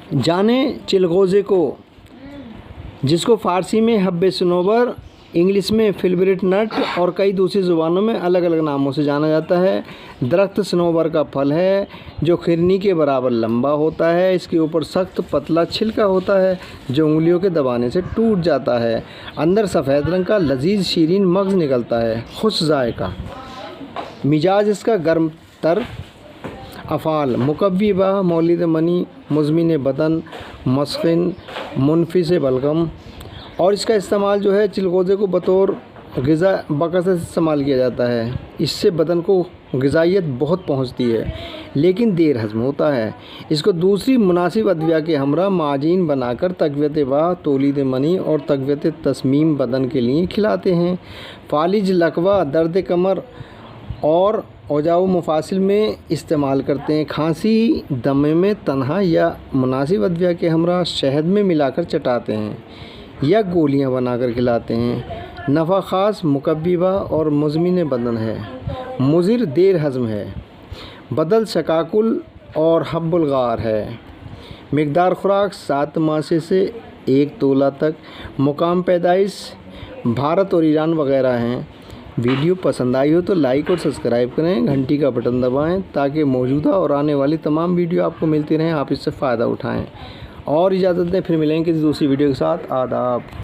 जाने चिलगोज़े को, जिसको फ़ारसी में हब्बे सनोबर, इंग्लिश में फिल्बर्ट नट और कई दूसरी ज़ुबानों में अलग अलग नामों से जाना जाता है। दरख्त सनोबर का फल है जो खिरनी के बराबर लंबा होता है। इसके ऊपर सख्त पतला छिलका होता है जो उंगलियों के दबाने से टूट जाता है। अंदर सफ़ेद रंग का लजीज शीरीन मग़ज़ निकलता है, खुश जायका। मिजाज इसका गर्म तर। अफ़ाल मुकव्वी बा, मौलिद मनी, मुज़मिन बदन, मस्किन, मुनफिस बलगम। और इसका इस्तेमाल जो है चिलगोज़े को बतौर ग़िज़ा बकसरत इस्तेमाल किया जाता है। इससे बदन को ग़िज़ाइयत बहुत पहुँचती है लेकिन देर हज़म होता है। इसको दूसरी मुनासिब अदविया के हमरा माजीन बनाकर तक़वियत बा, तौलीद मनी और तक़वियत तस्मीम बदन के लिए खिलाते हैं। फालिज, लकवा, दर्द कमर और औजाउ मुफासिल में इस्तेमाल करते हैं। खांसी, दमे में तन्हा या मुनासिब अदविया के हमरा शहद में मिलाकर चटाते हैं या गोलियां बनाकर खिलाते हैं। नफ़ा ख़ास मुकव्वी बा और मुज़मिन बदन है। मुज़िर देर हज़म है। बदल शकाकुल और हब्बुल गार है। मिक़दार खुराक 7 मासे से 1 तोला तक। मुकाम पैदाइश भारत और ईरान वग़ैरह हैं। वीडियो पसंद आई हो तो लाइक और सब्सक्राइब करें, घंटी का बटन दबाएं ताकि मौजूदा और आने वाली तमाम वीडियो आपको मिलती रहें, आप इससे फ़ायदा उठाएं। और इजाज़त दें, फिर मिलेंगे किसी दूसरी वीडियो के साथ। आदाब।